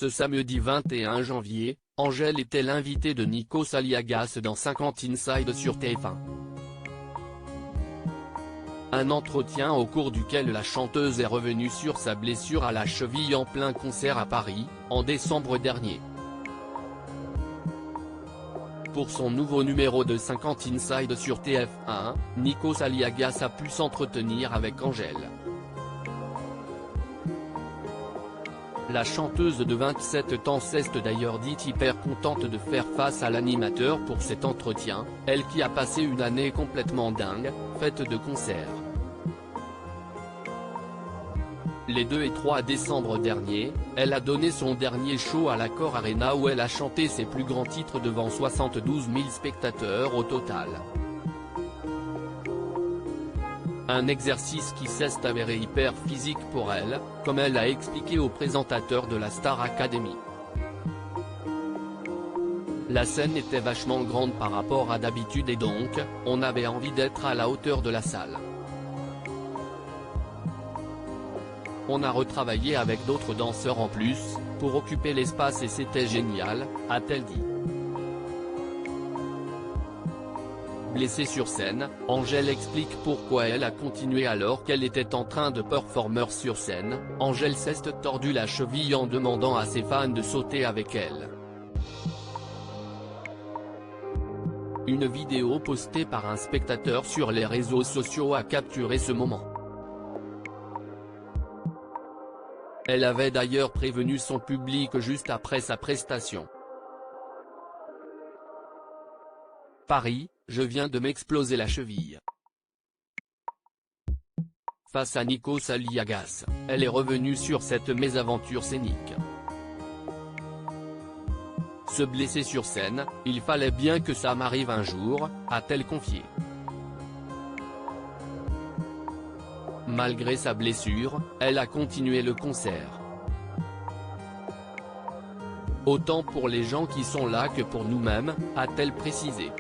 Ce samedi 21 janvier, Angèle était l'invitée de Nikos Aliagas dans 50 Inside sur TF1. Un entretien au cours duquel la chanteuse est revenue sur sa blessure à la cheville en plein concert à Paris, en décembre dernier. Pour son nouveau numéro de 50 Inside sur TF1, Nikos Aliagas a pu s'entretenir avec Angèle. La chanteuse de 27 ans s'est d'ailleurs dite hyper contente de faire face à l'animateur pour cet entretien, elle qui a passé une année complètement dingue, faite de concerts. Les 2 et 3 décembre dernier, elle a donné son dernier show à l'Accor Arena où elle a chanté ses plus grands titres devant 72 000 spectateurs au total. Un exercice qui s'est avéré hyper physique pour elle, comme elle a expliqué au présentateur de la Star Academy. La scène était vachement grande par rapport à d'habitude et donc, on avait envie d'être à la hauteur de la salle. On a retravaillé avec d'autres danseurs en plus, pour occuper l'espace et c'était génial, a-t-elle dit. Blessée sur scène, Angèle explique pourquoi elle a continué alors qu'elle était en train de performer sur scène. Angèle s'est tordu la cheville en demandant à ses fans de sauter avec elle. Une vidéo postée par un spectateur sur les réseaux sociaux a capturé ce moment. Elle avait d'ailleurs prévenu son public juste après sa prestation. Paris, je viens de m'exploser la cheville. Face à Nikos Aliagas, elle est revenue sur cette mésaventure scénique. Se blesser sur scène, il fallait bien que ça m'arrive un jour, a-t-elle confié. Malgré sa blessure, elle a continué le concert. Autant pour les gens qui sont là que pour nous-mêmes, a-t-elle précisé.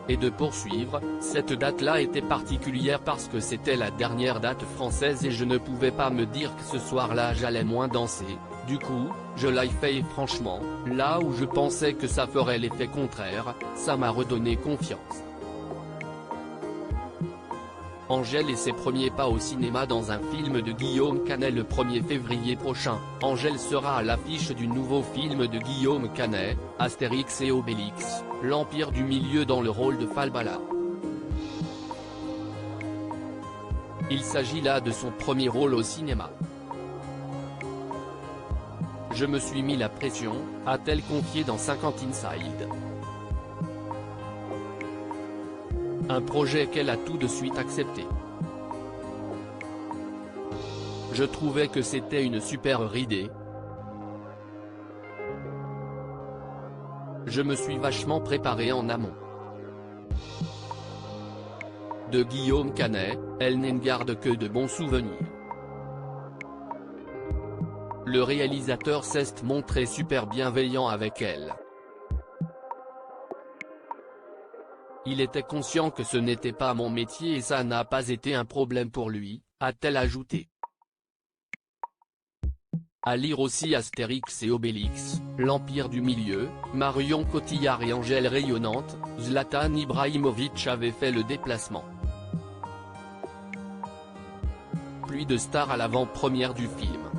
Et de poursuivre, cette date-là était particulière parce que c'était la dernière date française et je ne pouvais pas me dire que ce soir-là j'allais moins danser, du coup, je l'ai fait et franchement, là où je pensais que ça ferait l'effet contraire, ça m'a redonné confiance. Angèle et ses premiers pas au cinéma dans un film de Guillaume Canet le 1er février prochain. Angèle sera à l'affiche du nouveau film de Guillaume Canet, Astérix et Obélix, l'Empire du Milieu dans le rôle de Falbala. Il s'agit là de son premier rôle au cinéma. Je me suis mis la pression, a-t-elle confié dans 50 Inside. Un projet qu'elle a tout de suite accepté. Je trouvais que c'était une super idée. Je me suis vachement préparé en amont. De Guillaume Canet, elle n'en garde que de bons souvenirs. Le réalisateur s'est montré super bienveillant avec elle. Il était conscient que ce n'était pas mon métier et ça n'a pas été un problème pour lui, a-t-elle ajouté. À lire aussi Astérix et Obélix, l'Empire du Milieu, Marion Cotillard et Angèle rayonnante, Zlatan Ibrahimovic avait fait le déplacement. Pluie de stars à l'avant-première du film.